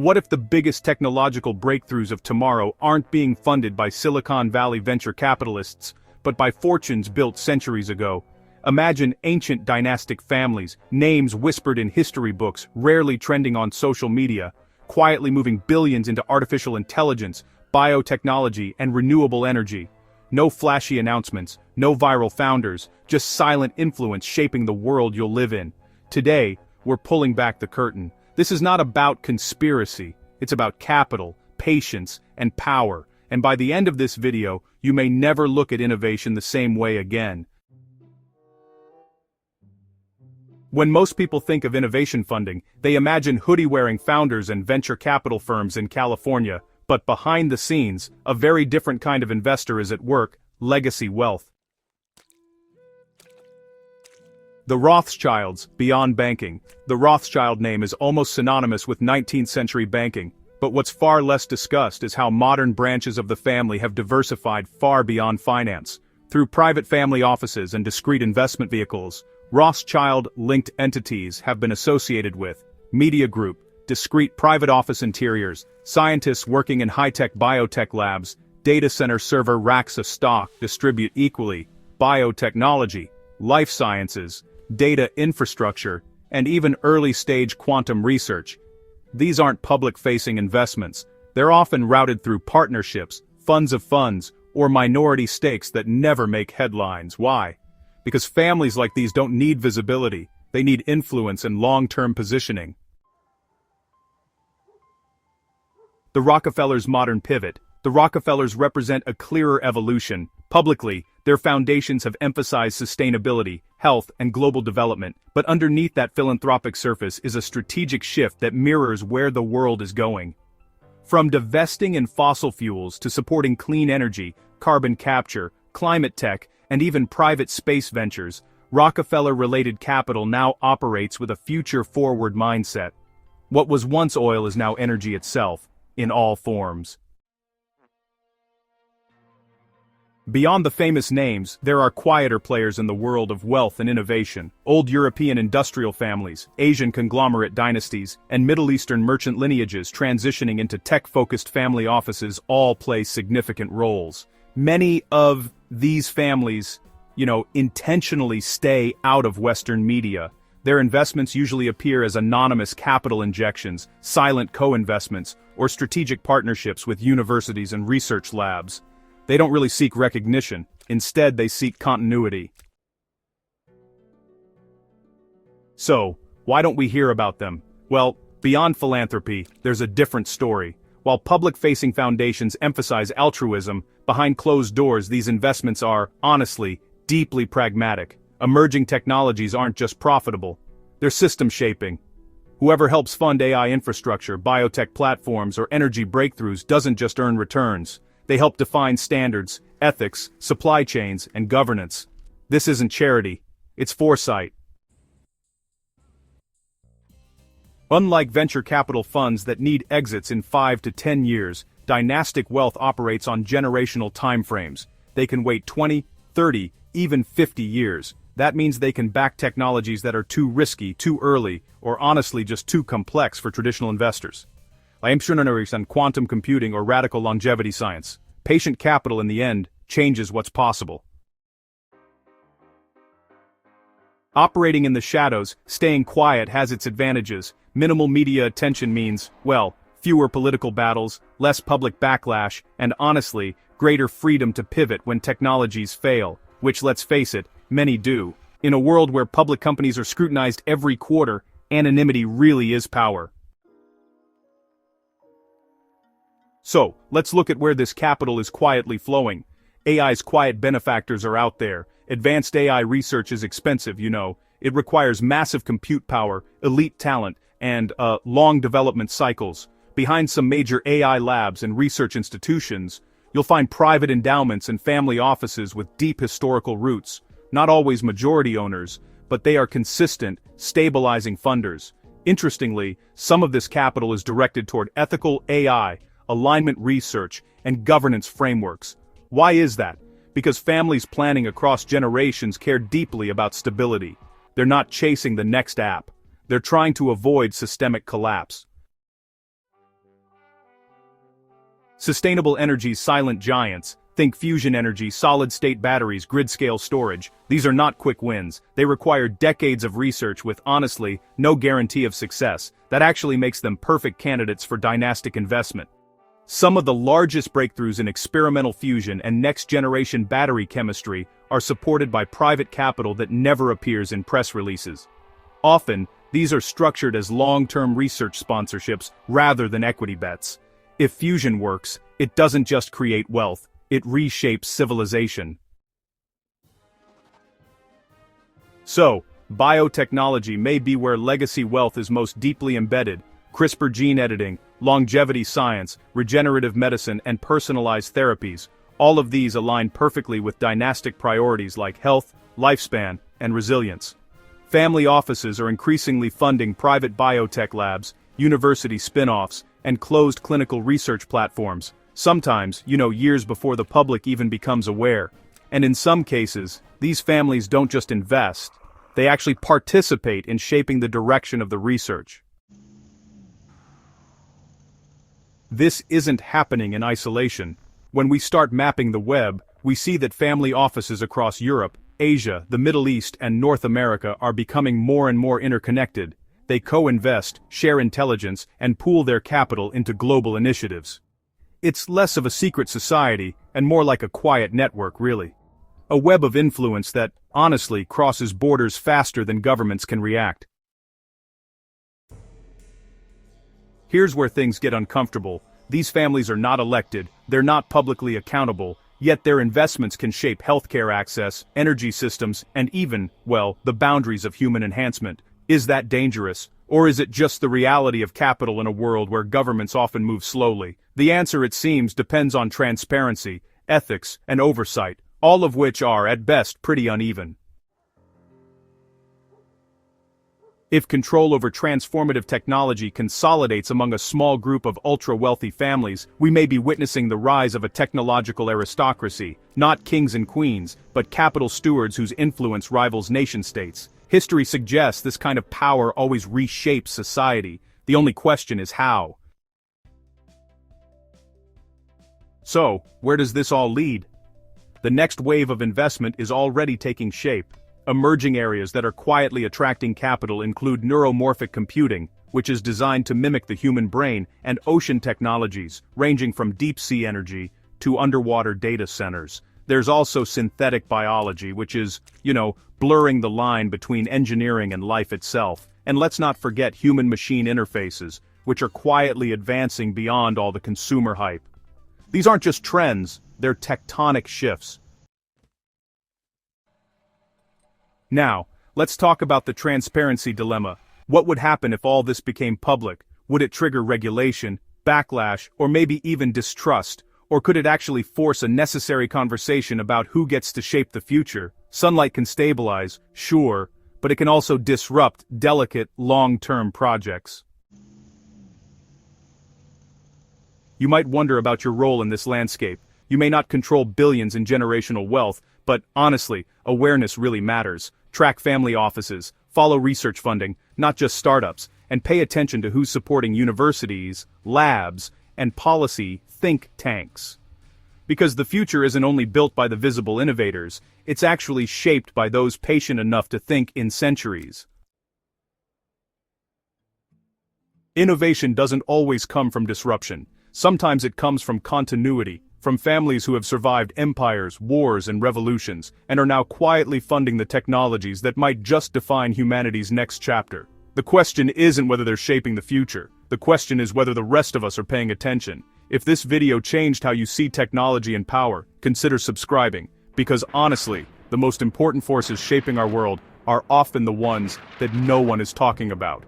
What if the biggest technological breakthroughs of tomorrow aren't being funded by Silicon Valley venture capitalists, but by fortunes built centuries ago? Imagine ancient dynastic families, names whispered in history books, rarely trending on social media, quietly moving billions into artificial intelligence, biotechnology, and renewable energy. No flashy announcements, no viral founders, just silent influence shaping the world you'll live in. Today, we're pulling back the curtain. This is not about conspiracy, it's about capital, patience, and power. And by the end of this video, you may never look at innovation the same way again. When most people think of innovation funding, they imagine hoodie-wearing founders and venture capital firms in California, but behind the scenes, a very different kind of investor is at work: legacy wealth. The Rothschilds, beyond banking. The Rothschild name is almost synonymous with 19th century banking, but what's far less discussed is how modern branches of the family have diversified far beyond finance. Through private family offices and discrete investment vehicles, Rothschild-linked entities have been associated with media group, discrete private office interiors, scientists working in high-tech biotech labs, data center server racks of stock distribute equally, biotechnology, life sciences, data infrastructure, and even early-stage quantum research. These aren't public-facing investments. They're often routed through partnerships, funds of funds, or minority stakes that never make headlines. Why? Because families like these don't need visibility, they need influence and long-term positioning. The Rockefellers' modern pivot. The Rockefellers represent a clearer evolution. Publicly, their foundations have emphasized sustainability, health, and global development, but underneath that philanthropic surface is a strategic shift that mirrors where the world is going. From divesting in fossil fuels to supporting clean energy, carbon capture, climate tech, and even private space ventures, Rockefeller-related capital now operates with a future-forward mindset. What was once oil is now energy itself, in all forms. Beyond the famous names, there are quieter players in the world of wealth and innovation. Old European industrial families, Asian conglomerate dynasties, and Middle Eastern merchant lineages transitioning into tech-focused family offices all play significant roles. Many of these families, intentionally stay out of Western media. Their investments usually appear as anonymous capital injections, silent co-investments, or strategic partnerships with universities and research labs. They don't really seek recognition, instead they seek continuity. So, why don't we hear about them? Well, beyond philanthropy, there's a different story. While public-facing foundations emphasize altruism, behind closed doors these investments are, honestly, deeply pragmatic. Emerging technologies aren't just profitable, they're system-shaping. Whoever helps fund AI infrastructure, biotech platforms, or energy breakthroughs doesn't just earn returns. They help define standards, ethics, supply chains, and governance. This isn't charity, it's foresight. Unlike venture capital funds that need exits in 5 to 10 years, dynastic wealth operates on generational timeframes. They can wait 20, 30, even 50 years. That means they can back technologies that are too risky, too early, or honestly just too complex for traditional investors. I am on quantum computing or radical longevity science. Patient capital in the end changes what's possible. Operating in the shadows, staying quiet has its advantages. Minimal media attention means, well, fewer political battles, less public backlash, and honestly, greater freedom to pivot when technologies fail, which, let's face it, many do. In a world where public companies are scrutinized every quarter, anonymity really is power. So, let's look at where this capital is quietly flowing. AI's quiet benefactors are out there. Advanced AI research is expensive, It requires massive compute power, elite talent, and long development cycles. Behind some major AI labs and research institutions, you'll find private endowments and family offices with deep historical roots. Not always majority owners, but they are consistent, stabilizing funders. Interestingly, some of this capital is directed toward ethical AI, alignment research, and governance frameworks. Why is that? Because families planning across generations care deeply about stability. They're not chasing the next app. They're trying to avoid systemic collapse. Sustainable energy's silent giants, think fusion energy, solid-state batteries, grid-scale storage. These are not quick wins. They require decades of research with, honestly, no guarantee of success. That actually makes them perfect candidates for dynastic investment. Some of the largest breakthroughs in experimental fusion and next-generation battery chemistry are supported by private capital that never appears in press releases. Often, these are structured as long-term research sponsorships rather than equity bets. If fusion works, it doesn't just create wealth, it reshapes civilization. So, biotechnology may be where legacy wealth is most deeply embedded. CRISPR gene editing, longevity science, regenerative medicine, and personalized therapies. All of these align perfectly with dynastic priorities like health, lifespan, and resilience. Family offices are increasingly funding private biotech labs, university spin-offs, and closed clinical research platforms. Sometimes, years before the public even becomes aware. And in some cases, these families don't just invest, they actually participate in shaping the direction of the research. This isn't happening in isolation. When we start mapping the web, we see that family offices across Europe, Asia, the Middle East, and North America are becoming more and more interconnected. They co-invest, share intelligence, and pool their capital into global initiatives. It's less of a secret society, and more like a quiet network, really. A web of influence that, honestly, crosses borders faster than governments can react. Here's where things get uncomfortable. These families are not elected, they're not publicly accountable, yet their investments can shape healthcare access, energy systems, and even, the boundaries of human enhancement. Is that dangerous? Or is it just the reality of capital in a world where governments often move slowly? The answer, it seems, depends on transparency, ethics, and oversight, all of which are, at best, pretty uneven. If control over transformative technology consolidates among a small group of ultra-wealthy families, we may be witnessing the rise of a technological aristocracy, not kings and queens, but capital stewards whose influence rivals nation-states. History suggests this kind of power always reshapes society. The only question is how. So, where does this all lead? The next wave of investment is already taking shape. Emerging areas that are quietly attracting capital include neuromorphic computing, which is designed to mimic the human brain, and ocean technologies, ranging from deep-sea energy to underwater data centers. There's also synthetic biology, which is, blurring the line between engineering and life itself. And let's not forget human-machine interfaces, which are quietly advancing beyond all the consumer hype. These aren't just trends, they're tectonic shifts. Now, let's talk about the transparency dilemma. What would happen if all this became public? Would it trigger regulation, backlash, or maybe even distrust? Or could it actually force a necessary conversation about who gets to shape the future? Sunlight can stabilize, sure, but it can also disrupt delicate, long-term projects. You might wonder about your role in this landscape. You may not control billions in generational wealth, but honestly, awareness really matters. Track family offices, follow research funding, not just startups, and pay attention to who's supporting universities, labs, and policy think tanks. Because the future isn't only built by the visible innovators, it's actually shaped by those patient enough to think in centuries. Innovation doesn't always come from disruption. Sometimes it comes from continuity, from families who have survived empires, wars, and revolutions, and are now quietly funding the technologies that might just define humanity's next chapter. The question isn't whether they're shaping the future. The question is whether the rest of us are paying attention. If this video changed how you see technology and power, consider subscribing, because honestly, the most important forces shaping our world are often the ones that no one is talking about.